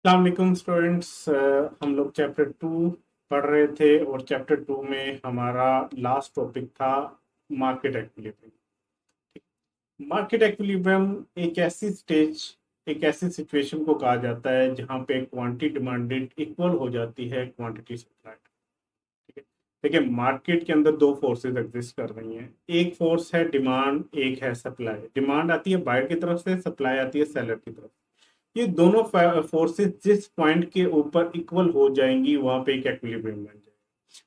अस्सलाम स्टूडेंट्स, हम लोग चैप्टर 2 पढ़ रहे थे और चैप्टर 2 में हमारा लास्ट टॉपिक था मार्केट एक्विलिब्रियम। मार्केट एक्विलिब्रियम एक ऐसी सिचुएशन को कहा जाता है जहां पे क्वांटिटी डिमांडेड इक्वल हो जाती है क्वांटिटी सप्लाई। ठीक है। देखिए, मार्केट के अंदर दो फोर्सेस एग्जिस्ट कर रही हैं। एक फोर्स है डिमांड, एक है सप्लाई। डिमांड आती है बायर की तरफ से, सप्लाई आती है सेलर की तरफ। ये दोनों फोर्सेस जिस पॉइंट के ऊपर इक्वल हो जाएंगी वहां पे एक एक्विलिब्रियम बन जाएगा।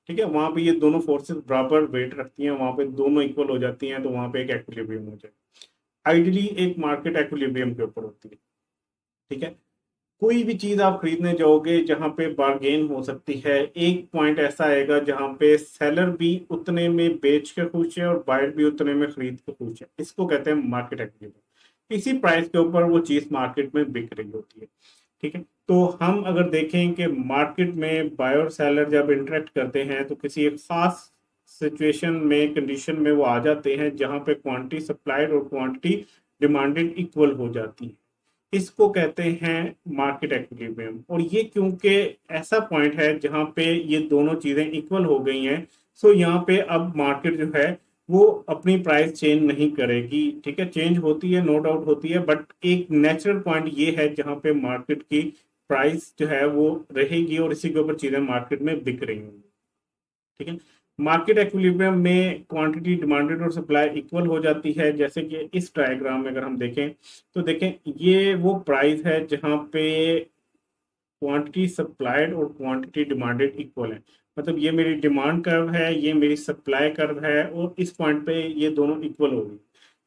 ठीक है, वहां पे ये दोनों फोर्सेस बराबर वेट रखती हैं, वहां पे दोनों इक्वल हो जाती हैं, तो वहां पे एक एक्विलिब्रियम हो जाएगा। आइडियली एक मार्केट एक्विलिब्रियम के ऊपर होती है। ठीक है। कोई भी चीज आप खरीदने जाओगे जहां पे बार्गेन हो सकती है, एक पॉइंट ऐसा आएगा जहां पे सेलर भी उतने में बेच के खुश है और बायर भी उतने में खरीद के खुश है। इसको कहते हैं मार्केट एक्विलिब्रियम। इसी प्राइस के ऊपर वो चीज मार्केट में बिक रही होती है। ठीक है। तो हम अगर देखें कि मार्केट में बायर और सेलर जब इंटरेक्ट करते हैं तो किसी एक खास सिचुएशन में, कंडीशन में वो आ जाते हैं जहां पे क्वांटिटी सप्लाइड और क्वांटिटी डिमांडेड इक्वल हो जाती है। इसको कहते हैं मार्केट एक्विलिब्रियम। और ये क्योंकि ऐसा पॉइंट है जहां पे ये दोनों चीजें इक्वल हो गई हैं, सो यहाँ पे अब मार्केट जो है वो अपनी प्राइस चेंज नहीं करेगी। ठीक है, चेंज होती है, नो डाउट होती है, बट एक नेचुरल पॉइंट ये है जहां पे मार्केट की प्राइस जो है वो रहेगी और इसी के ऊपर चीजें मार्केट में बिक रही होंगी। ठीक है। मार्केट एक्विलिब्रियम में क्वांटिटी डिमांडेड और सप्लाई इक्वल हो जाती है। जैसे कि इस डायग्राम में अगर हम देखें तो देखें, ये वो प्राइस है जहां पे क्वांटिटी सप्लाइड और क्वांटिटी डिमांडेड इक्वल है। मतलब ये मेरी डिमांड कर्व है, ये मेरी सप्लाई कर्व है, और इस पॉइंट पे ये दोनों इक्वल हो गई।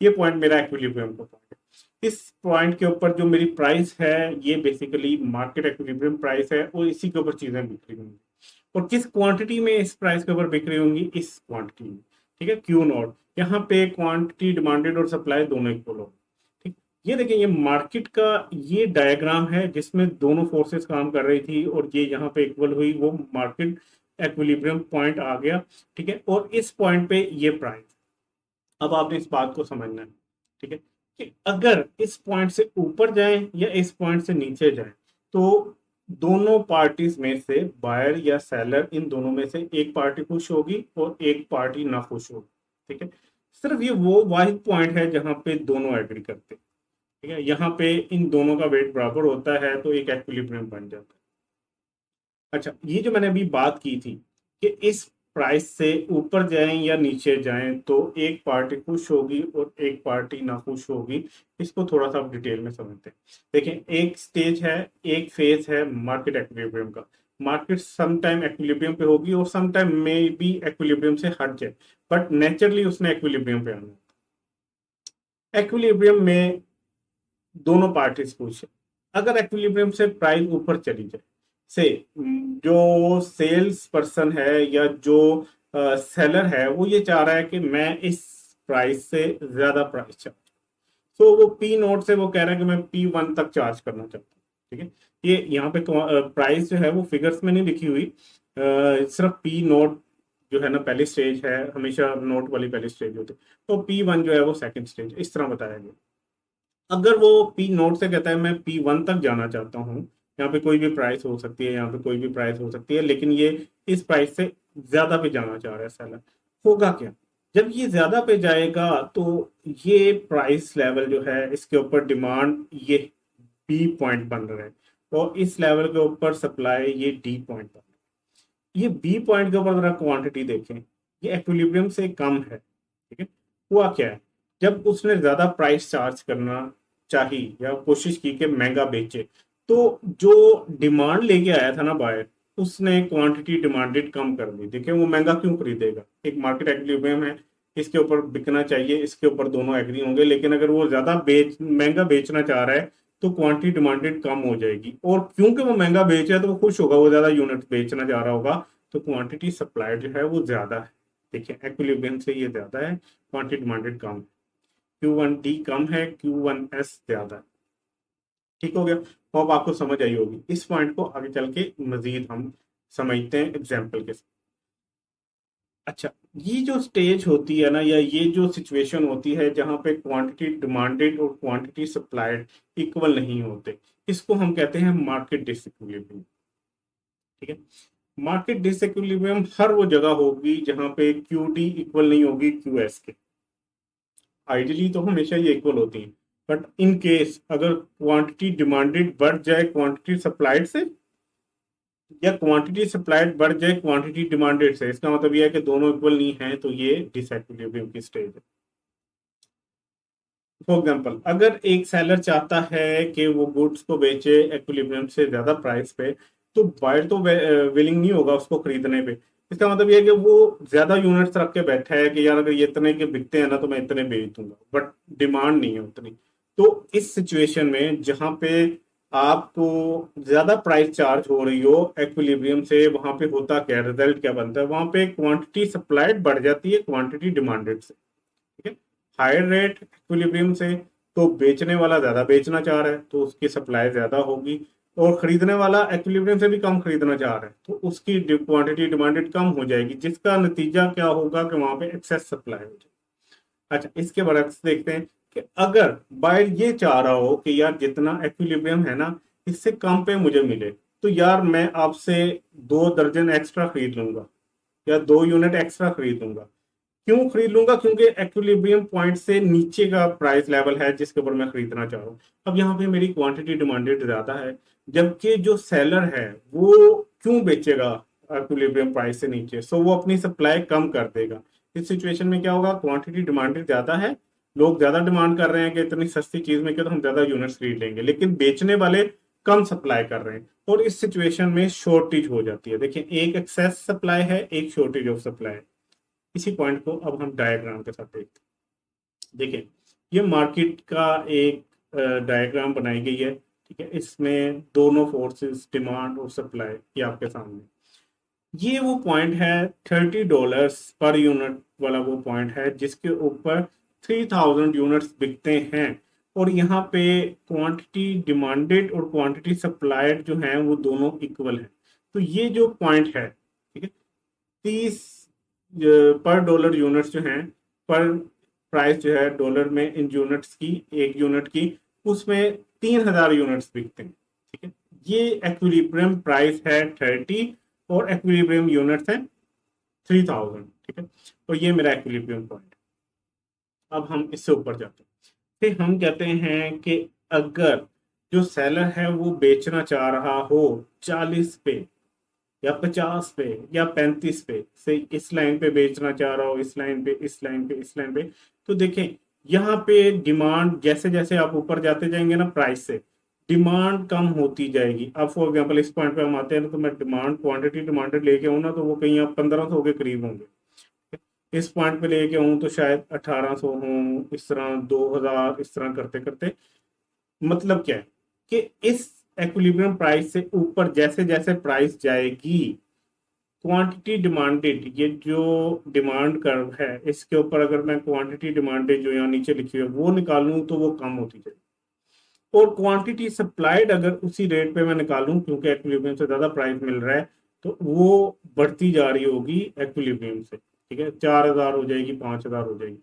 ये पॉइंट मेरा एक्विलिब्रियम का पॉइंट है। इस पॉइंट के ऊपर जो मेरी प्राइस है ये बेसिकली मार्केट एक्विलिब्रियम प्राइस है और इसी के ऊपर चीजें बिक रही होंगी। और किस क्वांटिटी में इस प्राइस के ऊपर बिक रही होंगी? इस क्वांटिटी में। ठीक है, क्यू नॉट। यहाँ पे क्वांटिटी डिमांडेड और सप्लाई दोनों इक्वल हो। ठीक। ये देखिए, ये मार्केट का ये डायग्राम है जिसमें दोनों फोर्सेस काम कर रही थी और ये यहाँ पे इक्वल हुई, वो मार्केट एक्विलिब्रियम पॉइंट आ गया। ठीक है, और इस पॉइंट पे ये प्राइस। अब आपने इस बात को समझना है। ठीक है, कि अगर इस पॉइंट से ऊपर जाए या इस पॉइंट से नीचे जाए तो दोनों पार्टीज में से बायर या सेलर, इन दोनों में से एक पार्टी खुश होगी और एक पार्टी ना खुश होगी। ठीक है, सिर्फ ये वो वाहिद पॉइंट है जहां पे दोनों एग्री करते हैं। ठीक है, यहाँ पे इन दोनों का वेट बराबर होता है तो एक एक्विलिब्रियम बन जाता है। अच्छा, ये जो मैंने अभी बात की थी कि इस प्राइस से ऊपर जाएं या नीचे जाएं तो एक पार्टी खुश होगी और एक पार्टी नाखुश होगी। इसको थोड़ा सा आप डिटेल में समझते हैं। देखें, एक स्टेज है, एक फेज है मार्केट एक्विलिब्रियम का। मार्केट सम टाइम एक्विलिब्रियम पे होगी और सम टाइम में भी एक्विलिब्रियम से हट जाए, बट नेचुरली उसने एक्विलिब्रियम पे आना है। एक्विलिब्रियम में दोनों पार्टीज खुश है। अगर एक्विलिब्रियम से प्राइस ऊपर चली जाए से, जो सेल्स पर्सन है या जो सेलर है वो ये चाह रहा है कि मैं इस प्राइस से ज्यादा प्राइस चाहूँ, तो वो पी नोट से वो कह रहा है कि मैं P1 तक चार्ज करना चाहता हूँ। ठीक है, ये यहाँ पे प्राइस जो है वो फिगर्स में नहीं लिखी हुई, सिर्फ पी नोट जो है ना पहली स्टेज है, हमेशा नोट वाली पहली स्टेज होती है, तो P1 जो है वो सेकंड स्टेज, इस तरह बताया गया। अगर वो पी नोट से कहता है मैं P1 तक जाना चाहता हूँ, यहाँ पे कोई भी प्राइस हो सकती है, यहाँ पे कोई भी प्राइस हो सकती है, लेकिन ये इस प्राइस से ज्यादा पे जाना चाह रहा है सेलर, होगा क्या? जब ये ज्यादा पे जाएगा तो ये प्राइस लेवल जो है इसके ऊपर डिमांड ये बी पॉइंट बन रहा है और इस लेवल के ऊपर सप्लाई ये डी पॉइंट बन रहा है। ये बी पॉइंट के ऊपर जरा क्वांटिटी देखें, ये एक्विलिब्रियम से कम है। ठीक है, हुआ क्या है, जब उसने ज्यादा प्राइस चार्ज करना चाही या कोशिश की कि महंगा बेचे, तो जो डिमांड लेके आया था ना बायर, उसने क्वांटिटी डिमांडेड कम कर दी। देखिए, वो महंगा क्यों खरीदेगा? एक मार्केट एक्विलिब्रियम है, इसके ऊपर बिकना चाहिए, इसके ऊपर दोनों एग्री होंगे, लेकिन अगर वो ज्यादा महंगा बेचना चाह रहा है तो क्वांटिटी डिमांडेड कम हो जाएगी, और क्योंकि वो महंगा बेच रहा है तो वो खुश होगा, वो ज्यादा यूनिट बेचना चाह रहा होगा, तो क्वांटिटी सप्लाई जो है वो ज्यादा है। देखिए, एक्विलिब्रियम से ये ज्यादा है, क्वांटिटी डिमांडेड कम है। Q1D कम है, Q1S ज्यादा है। ठीक हो गया, होप आपको समझ आई होगी। इस पॉइंट को आगे चल के मजीद हम समझते हैं एग्जाम्पल के साथ। अच्छा, ये जो स्टेज होती है ना, या ये जो सिचुएशन होती है जहां पे क्वांटिटी डिमांडेड और क्वांटिटी सप्लाइड इक्वल नहीं होते, इसको हम कहते हैं मार्केट डिसइक्विलिब्रियम। ठीक है, मार्केट डिसइक्विलिब्रियम हर वो जगह होगी जहां पे क्यू डी इक्वल नहीं होगी क्यू एस के। आइडियली तो हमेशा ये इक्वल होती है, बट इन केस अगर क्वांटिटी डिमांडेड बढ़ जाए क्वांटिटी सप्लाइड से, या क्वांटिटी सप्लाइड बढ़ जाए क्वांटिटी डिमांडेड से, इसका मतलब ये है कि दोनों इक्वल नहीं है, तो ये डिसइक्विलिब्रियम की स्टेज है। फॉर एग्जाम्पल, अगर एक सेलर चाहता है कि वो गुड्स को बेचे इक्विलिब्रियम से ज्यादा प्राइस पे, तो बायर तो विलिंग नहीं होगा उसको खरीदने पे। इसका मतलब ये है कि वो ज्यादा यूनिट्स रख के बैठा है कि यार अगर ये इतने के बिकते हैं ना तो मैं इतने बेच दूंगा, बट डिमांड नहीं है उतनी। तो इस सिचुएशन में जहां पे आपको ज्यादा प्राइस चार्ज हो रही हो इक्विलिब्रियम से, वहां पे होता क्या, रिजल्ट क्या बनता है, वहां पे क्वांटिटी सप्लाइड बढ़ जाती है क्वांटिटी डिमांडेड से। ठीक है, हायर रेट इक्विलिब्रियम से, तो बेचने वाला ज्यादा बेचना चाह रहा है तो उसकी सप्लाई ज्यादा होगी, और खरीदने वाला इक्विलिब्रियम से भी कम खरीदना चाह रहा है तो उसकी क्वांटिटी डिमांडेड कम हो जाएगी, जिसका नतीजा क्या होगा कि वहां पे एक्सेस सप्लाई हो जाएगी। अच्छा, इसके बरक्स देखते हैं कि अगर बायर ये चाह रहा हो कि यार जितना इक्विलिब्रियम है ना इससे कम पे मुझे मिले, तो यार मैं आपसे 2 दर्जन एक्स्ट्रा खरीद लूंगा या 2 यूनिट एक्स्ट्रा खरीद लूंगा। क्यों खरीद लूंगा? क्योंकि एक्विलिब्रियम पॉइंट से नीचे का प्राइस लेवल है जिसके ऊपर मैं खरीदना चाह रहा हूँ। अब यहाँ पे मेरी क्वांटिटी डिमांडेड ज्यादा है, जबकि जो सेलर है वो क्यों बेचेगा एक्विलिब्रियम प्राइस से नीचे? सो वो अपनी सप्लाई कम कर देगा। इस सिचुएशन में क्या होगा, क्वांटिटी डिमांडेड ज्यादा है, लोग ज्यादा डिमांड कर रहे हैं कि इतनी सस्ती चीज में क्या, तो हम ज्यादा यूनिट्स खरीद लेंगे, लेकिन बेचने वाले कम सप्लाई कर रहे हैं, और इस सिचुएशन में शॉर्टेज हो जाती है। देखिए, एक एक्सेस सप्लाई है, एक शॉर्टेज ऑफ सप्लाई है। इसी पॉइंट को अब हम डायग्राम के साथ देखते हैं। देखिए, ये मार्केट का एक डायग्राम बनाई गई है। ठीक है, इसमें दोनों फोर्सेस डिमांड और सप्लाई ये आपके सामने। ये वो पॉइंट है $30 पर यूनिट वाला, वो पॉइंट है जिसके ऊपर 3000 यूनिट्स बिकते हैं, और यहाँ पे क्वांटिटी डिमांडेड और क्वांटिटी सप्लाइड जो है वो दोनों इक्वल है। तो ये जो पॉइंट है, ठीक है, 30 पर डॉलर यूनिट्स जो हैं, पर प्राइस जो है डॉलर में इन यूनिट्स की, एक यूनिट की, उसमें 3000 यूनिट्स बिकते हैं। ठीक है, ये एक्विलिब्रियम प्राइस है 30 और एक्विलिब्रियम यूनिट्स है 3000। ठीक है, और ये मेरा एक्विलिब्रियम पॉइंट। अब हम इससे ऊपर जाते हैं, फिर हम कहते हैं कि अगर जो सेलर है वो बेचना चाह रहा हो 40 पे या 50 पे या 35 पे से, इस लाइन पे बेचना चाह रहा हो, इस लाइन पे, इस लाइन पे, इस लाइन पे, तो देखें यहाँ पे डिमांड जैसे जैसे आप ऊपर जाते जाएंगे ना प्राइस से, डिमांड कम होती जाएगी। अब फॉर एग्जांपल इस पॉइंट पे हम आते हैं ना, तो मैं डिमांड क्वांटिटी डिमांडेड लेके आऊँ ना तो वो कहीं आप 1500 के करीब होंगे। इस पॉइंट पे लेके आऊँ तो शायद 1800 हो, इस तरह 2000, इस तरह करते करते। मतलब क्या है कि इस एक्विलिब्रियम प्राइस से ऊपर जैसे जैसे प्राइस जाएगी, क्वांटिटी डिमांडेड, ये जो डिमांड कर्व है इसके ऊपर अगर मैं क्वांटिटी डिमांडेड जो यहाँ नीचे लिखी हुई है वो निकालूं तो वो कम होती जाएगी, और क्वांटिटी सप्लाइड अगर उसी रेट पे मैं निकालूं क्योंकि एक्विलिब्रियम से ज्यादा प्राइस मिल रहा है, तो वो बढ़ती जा रही होगी एक्विलिब्रियम से। ठीक है, 4000 हो जाएगी, 5000 हो जाएगी।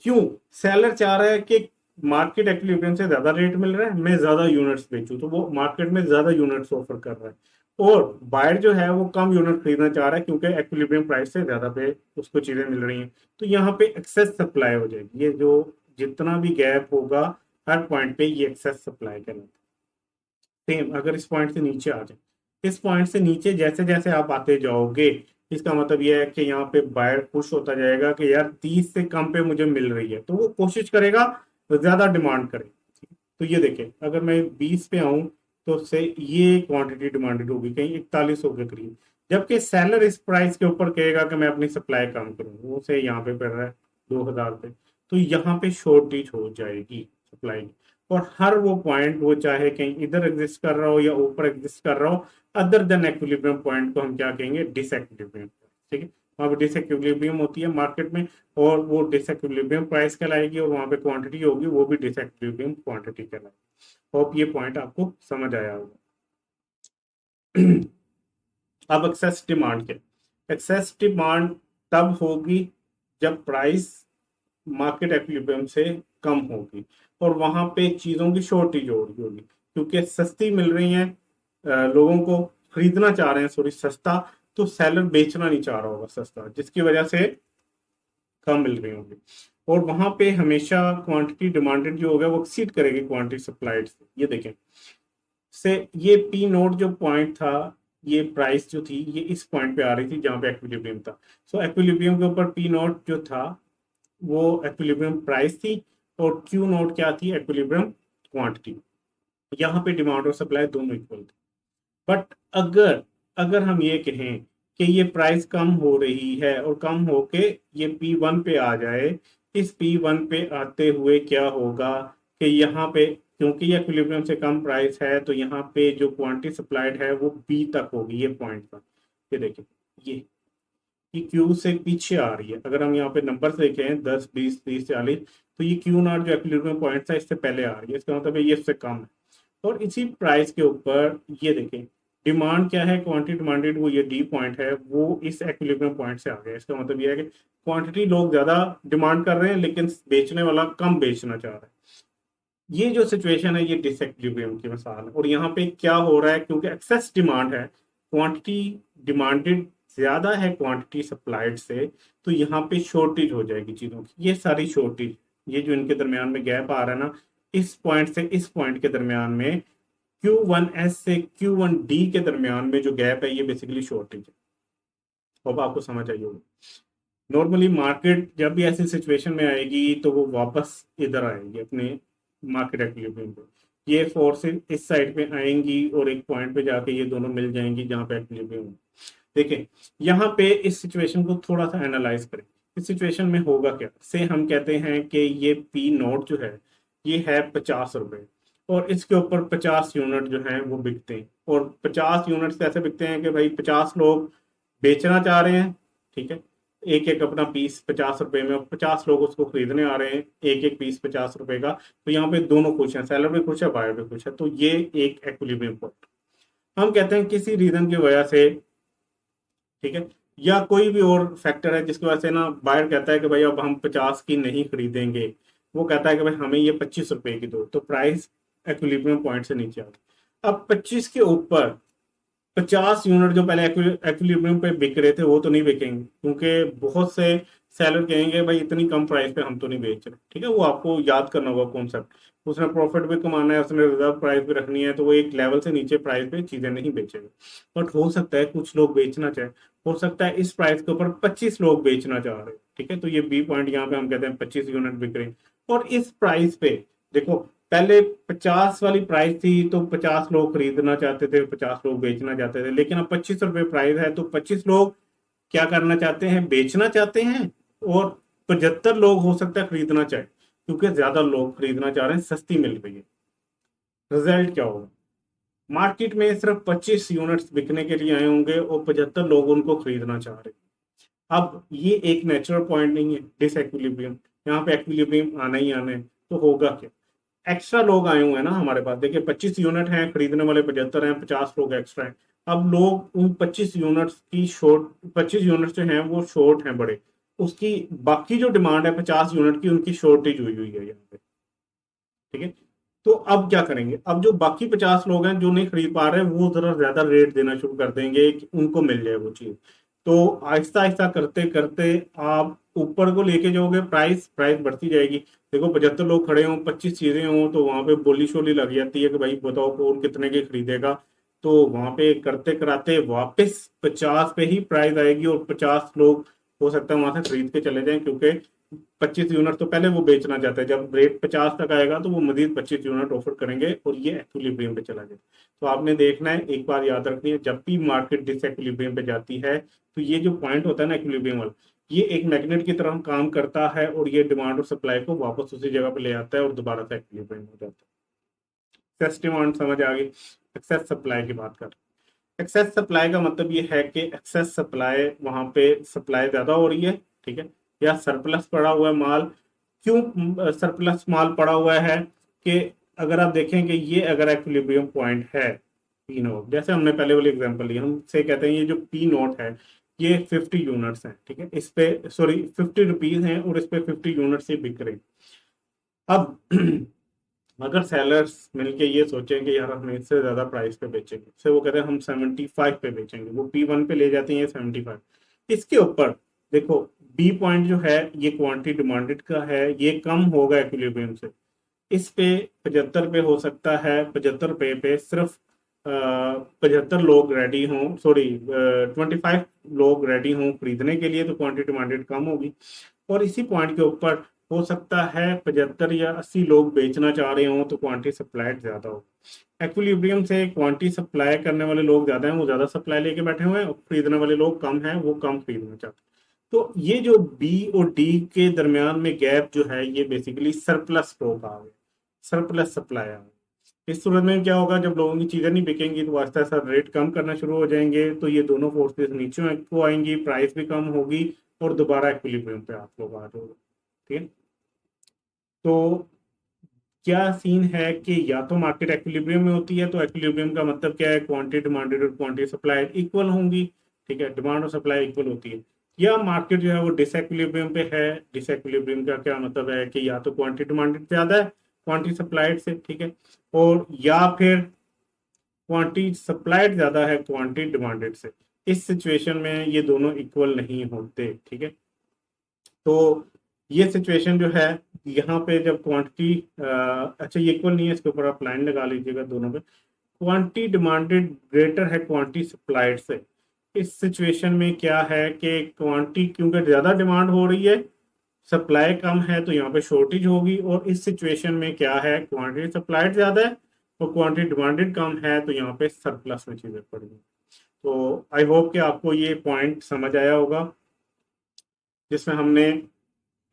क्यों? सेलर चाह रहा है कि मार्केट एक्विलिब्रियम से ज्यादा रेट मिल रहा है, मैं ज्यादा यूनिट्स बेचूं, तो वो मार्केट में ज्यादा यूनिट्स ऑफर कर रहा है, और बायर जो है वो कम यूनिट खरीदना चाह रहा है क्योंकि एक्विलिब्रियम प्राइस से ज्यादा पे उसको चीजें मिल रही हैं। तो यहाँ पे एक्सेस सप्लाई हो जाएगी। ये जो जितना भी गैप होगा हर पॉइंट पे, ये एक्सेस सप्लाई कहलाता है। सेम अगर इस पॉइंट से नीचे आ जाए, इस पॉइंट से नीचे जैसे जैसे आप आते जाओगे, इसका मतलब यह है कि यहाँ पे बायर खुश होता जाएगा कि यार 30 से कम पे मुझे मिल रही है, तो वो कोशिश करेगा ज्यादा डिमांड करे। तो ये देखें, अगर मैं 20 पे आऊं तो उससे ये क्वांटिटी डिमांडेड होगी कहीं 4100 के करीब, जबकि सेलर इस प्राइस के ऊपर कहेगा कि मैं अपनी सप्लाई कम करूँ, वो से यहाँ पे पड़ रहा है 2000 पे, तो यहाँ पे शॉर्टेज हो जाएगी सप्लाई की। और हर वो पॉइंट, वो चाहे कहीं इधर एग्जिस्ट कर रहा हो या ऊपर एग्जिस्ट कर रहा हो, अदर देन एक्विलिब्रियम पॉइंट को हम क्या कहेंगे, डिसइक्विलिब्रियम। ठीक है, वहां पर डिसइक्विलिब्रियम होती है मार्केट में, और वो डिसइक्विलिब्रियम प्राइस कहलाएगी, और वहां पे क्वांटिटी होगी वो भी डिसइक्विलिब्रियम क्वांटिटी कहलाएगी। होप ये पॉइंट आपको समझ आया होगा। अब एक्सेस डिमांड के, एक्सेस डिमांड तब होगी जब प्राइस मार्केट एक्विलिब्रियम से कम होगी और वहां पे चीजों की शॉर्टेज हो रही होगी, क्योंकि सस्ती मिल रही हैं, लोगों को खरीदना चाह रहे हैं सॉरी सस्ता, तो सेलर बेचना नहीं चाह रहा होगा सस्ता, जिसकी वजह से कम मिल रही होंगी। और वहां पे हमेशा क्वांटिटी डिमांडेड जो होगा वो एक्सीड करेगी क्वांटिटी सप्लाइड से। ये देखें, से ये पी नोट जो पॉइंट था, ये प्राइस जो थी ये इस पॉइंट पे आ रही थी जहां पे एक्विलिब्रियम था। सो एक्विलिब्रियम के ऊपर पी नोट जो था वो एक्विलिब्रियम प्राइस थी, और क्यू नोट क्या थी, एक्विलिब्रियम क्वांटिटी। यहाँ पे डिमांड और सप्लाई दोनों इक्वल थे। बट अगर अगर हम ये कहें कि ये प्राइस कम हो रही है और कम होके ये P1 पे आ जाए, इस P1 पे आते हुए क्या होगा कि यहाँ पे क्योंकि ये इक्विलिब्रियम से कम प्राइस है, तो यहाँ पे जो क्वांटिटी सप्लाइड है वो बी तक होगी, ये पॉइंट पर। ये देखिए, ये कि क्यू से पीछे आ रही है। अगर हम यहाँ पे नंबर देखें 10 20 30 40, तो ये क्यू नॉट जो इक्विलिब्रियम पॉइंट था इससे पहले आ रही है, इसका मतलब है ये इससे कम है। और इसी प्राइस के ऊपर ये देखें, डिमांड क्या है, क्वांटिटी डिमांडेड, वो ये डी पॉइंट है, वो इस एक्विलिब्रियम पॉइंट से आ गया। इसका मतलब ये है कि क्वांटिटी लोग ज्यादा डिमांड कर रहे हैं, लेकिन बेचने वाला कम बेचना चाह रहा है। ये जो सिचुएशन है ये डिसइक्विलिब्रियम की मिसाल है। और यहाँ पे क्या हो रहा है, क्योंकि एक्सेस डिमांड है, क्वांटिटी डिमांडेड ज्यादा है क्वांटिटी सप्लाइड से, तो यहाँ पे शॉर्टेज हो जाएगी चीजों की। ये सारी शॉर्टेज, ये जो इनके दरमियान में गैप आ रहा है ना, इस पॉइंट से इस पॉइंट के दरमियान में, Q1S से Q1D के दरमियान में जो गैप है ये बेसिकली शॉर्टेज है। अब आपको समझ आई होगी। नॉर्मली मार्केट जब भी ऐसी सिचुएशन में आएगी तो वो वापस इधर आएगी अपने मार्केट एक्विलिब्रियम पे। ये फोर्सेस इस साइड पे आएंगी और एक पॉइंट पे जाके ये दोनों मिल जाएंगी जहां पे एक्विलिब्रियम है। देखें, यहाँ पे इस सिचुएशन को थोड़ा सा एनालाइज करें। इस सिचुएशन में होगा क्या, से हम कहते हैं कि ये पी नोट जो है ये है 50 रुपए, और इसके ऊपर 50 यूनिट जो है वो बिकते हैं। और 50 यूनिट ऐसे बिकते हैं कि भाई 50 लोग बेचना चाह रहे हैं, ठीक है, एक एक अपना पीस 50 रुपए में, 50 लोग उसको खरीदने आ रहे हैं, एक एक पीस 50 रुपए का। तो यहाँ पे दोनों खुश हैं, सेलर भी खुश है, बायर भी खुश है। तो ये एक एक्विलिब्रियम पॉइंट। हम कहते हैं किसी रीजन की वजह से, ठीक है, या कोई भी और फैक्टर है जिसकी वजह से ना बायर कहता है कि भाई अब हम 50 की नहीं खरीदेंगे, वो कहता है कि भाई हमें ये 25 रुपए की दो, तो प्राइस एक्विलिब्रियम पॉइंट से नीचे आ गई। अब 25 के ऊपर 50 यूनिट जो पहले एक्विलिब्रियम पे बिक रहे थे वो तो नहीं बिकेंगे, क्योंकि बहुत से सेलर कहेंगे भाई इतनी कम प्राइस पे हम तो नहीं बेच रहे। ठीक है, वो आपको याद करना होगा कॉन्सेप्ट। उसने प्रॉफिट भी कमाना है, उसने रिजर्व प्राइस भी रखनी है, तो वो एक लेवल से नीचे प्राइस पे चीजें नहीं बेचेगा। बट हो सकता है कुछ लोग बेचना चाहे, हो सकता है इस प्राइस के ऊपर 25 लोग बेचना चाह रहे हैं। ठीक है, तो ये बी पॉइंट यहाँ पे हम कहते हैं 25 यूनिट बिक रहे हैं। और इस प्राइस पे देखो, पहले 50 वाली प्राइस थी तो 50 लोग खरीदना चाहते थे, 50 लोग बेचना चाहते थे, लेकिन अब 25 रुपए प्राइस है तो 25 लोग क्या करना चाहते हैं, बेचना चाहते हैं, और 75 लोग हो सकता है खरीदना चाहे, क्योंकि ज्यादा लोग खरीदना चाह रहे हैं, सस्ती मिल रही है। रिजल्ट क्या होगा, मार्केट में सिर्फ 25 यूनिट्स बिकने के लिए आए होंगे और 75 लोग उनको खरीदना चाह रहे हैं। अब ये एक नेचुरल पॉइंट नहीं है डिसइक्विलिब्रियम, यहाँ पे एक्विलिब्रियम आना ही आना है। तो होगा क्या, एक्स्ट्रा लोग आए हुए हैं ना हमारे पास। देखिए 25 यूनिट हैं, खरीदने वाले 75 हैं, 50 लोग एक्स्ट्रा हैं। अब लोग उन 25 यूनिट्स की शॉर्ट, 25 यूनिट जो हैं वो शॉर्ट हैं बड़े, उसकी बाकी जो डिमांड है 50 यूनिट की, उनकी शॉर्टेज हुई हुई है यहाँ पे। ठीक है, तो अब क्या करेंगे, अब जो बाकी 50 लोग हैं जो नहीं खरीद पा रहे, वो जरा ज्यादा रेट देना शुरू कर देंगे कि उनको मिल जाए वो चीज। तो आहिस्ता आहिस्ता करते करते आप ऊपर को लेके जाओगे, प्राइस प्राइस बढ़ती जाएगी। देखो 75 लोग खड़े हों, 25 चीजें हों, तो वहां पे बोली शोली लग जाती है कि भाई बताओ कौन कितने के खरीदेगा। तो वहां पे करते कराते वापस 50 पे ही प्राइस आएगी, और 50 लोग हो सकता है वहां से खरीद के चले जाएं, क्योंकि 25 यूनिट तो पहले वो बेचना चाहते हैं। जब रेट 50 तक आएगा तो वो मजीद 25 यूनिट ऑफर करेंगे, और ये एक्विलिब्रियम पे चला जाए। तो आपने देखना है, एक बार याद रखनी है, जब भी मार्केट डिसइक्विलिब्रियम पे जाती है, तो ये जो पॉइंट होता है ना एक्विलिब्रियम वाला, ये एक मैग्नेट की तरह काम करता है, और ये डिमांड और सप्लाई को वापस उसी जगह पे ले आता है और दोबारा से एक्विलिब्रियम हो जाता है। एक्सेस डिमांड समझ आ गई, एक्सेस सप्लाई की बात कर। एक्सेस सप्लाई का मतलब ये है कि एक्सेस सप्लाई, वहां पे सप्लाई ज्यादा हो रही है, ठीक है, या सरप्लस पड़ा हुआ है माल। क्यों सरप्लस माल पड़ा हुआ है, कि अगर आप देखें कि ये अगर एक्विलिब्रियम पॉइंट है पी नोट, जैसे हमने पहले वाली एग्जांपल ली, हम से कहते हैं ये जो पी नोट है ये 50 यूनिट्स हैं, ठीक है, इस पे सॉरी 50 रुपीज हैं, और इस पे 50 यूनिट्स ही बिक रहे हैं। अब अगर सेलर्स मिलके ये सोचें कि यार हम इससे ज्यादा प्राइस पे बेचेंगे, से वो कहते हैं हम 75 पे बेचेंगे, वो P1 पे ले जाते हैं ये 75, इसके ऊपर देखो बी पॉइंट जो है ये क्वांटिटी डिमांडेड का है, ये कम होगा इक्विलिब्रियम से, इस पे 75 पे हो सकता है, 75 पे सिर्फ 75 लोग रेडी हों, सॉरी 25 लोग रेडी हों खरीदने के लिए, तो क्वांटिटी डिमांडेड कम होगी। और इसी पॉइंट के ऊपर हो सकता है 75 या 80 लोग बेचना चाह रहे हों, तो क्वांटिटी सप्लाइड ज्यादा हो। एक्विलिब्रियम से क्वांटिटी सप्लाई करने वाले लोग ज्यादा हैं, वो ज्यादा सप्लाई लेके बैठे हुए हैं, और खरीदने वाले लोग कम हैं, वो कम खरीदना चाहते हैं। तो ये जो बी और डी के दरमियान में गैप जो है, ये बेसिकली सरप्लस स्टॉक आ गया, सरप्लस सप्लाई आ गया। इस सूरत में क्या होगा, जब लोगों की चीजें नहीं बिकेंगी तो आस्ता आस्ता रेट कम करना शुरू हो जाएंगे, तो ये दोनों फोर्सेस नीचे को आएंगी, प्राइस भी कम होगी, और दोबारा एक्विलिब्रियम पे आप लोग आ जाओगे। ठीक है, तो क्या सीन है कि या तो मार्केट एक्विलिब्रियम में होती है, तो एक्विलिब्रियम का मतलब क्या है, क्वांटिटी डिमांडेड और क्वांटिटी सप्लाई इक्वल होंगी। ठीक है, डिमांड और सप्लाई इक्वल होती है। या मार्केट जो है वो डिसइक्विलिब्रियम पे है। डिसइक्विलिब्रियम का क्या मतलब है कि या तो क्वांटिटी डिमांडेड ज्यादा है क्वांटिटी सप्लाइड से, ठीक है, और या फिर क्वांटिटी सप्लाइड ज्यादा है क्वांटिटी डिमांडेड से। इस सिचुएशन में ये दोनों इक्वल नहीं होते। ठीक है, तो ये सिचुएशन जो है, यहाँ पे जब क्वांटिटी अच्छा ये इक्वल नहीं है, इसके ऊपर आप लाइन लगा लीजिएगा दोनों पे, क्वांटिटी डिमांडेड ग्रेटर है क्वांटिटी सप्लाइड से। इस सिचुएशन में क्या है कि क्वांटिटी क्योंकि ज्यादा डिमांड हो रही है, सप्लाई कम है, तो यहाँ पे शॉर्टेज होगी, और इस सिचुएशन में क्या है, क्वांटिटी सप्लाइड ज्यादा है और क्वांटिटी डिमांडेड कम है, तो यहाँ पे सरप्लस में चीजें पड़ेंगी। तो आई होप कि आपको ये पॉइंट समझ आया होगा, जिसमें हमने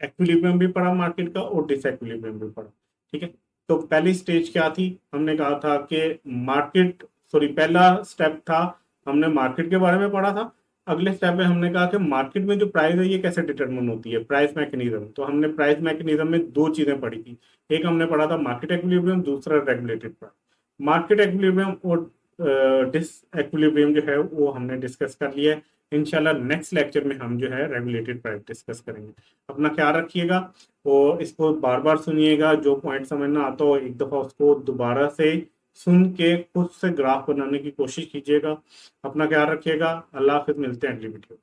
एक्विलिब्रियम भी पढ़ा मार्केट का और डिसइक्विलिब्रियम भी पढ़ा। ठीक है, तो पहली स्टेज क्या थी, हमने कहा था कि मार्केट, सॉरी पहला स्टेप था हमने मार्केट के बारे में पढ़ा था। अगले स्टेप में हमने कहा कि मार्केट में जो प्राइस है ये कैसे डिटरमिन होती है, प्राइस मैकेनिज्म। तो हमने प्राइस मैकेनिज्म में दो चीजें पढ़ी थी, एक हमने पढ़ा था मार्केट एक्विलिब्रियम, दूसरा रेगुलेटेड प्राइस। मार्केट एक्विलिब्रियम और डिस एक्विलिब्रियम जो है वो हमने डिस्कस कर लिया है। इंशाल्लाह नेक्स्ट लेक्चर में हम जो है रेगुलेटेड प्राइस डिस्कस करेंगे। अपना ख्याल रखिएगा और इसको बार बार सुनिएगा, जो पॉइंट समझ ना आता हो एक दफा उसको दोबारा से सुन के खुद से ग्राफ बनाने की कोशिश कीजिएगा। अपना ख्याल रखिएगा, अल्लाह हाफिज, मिलते हैं अगली वीडियो।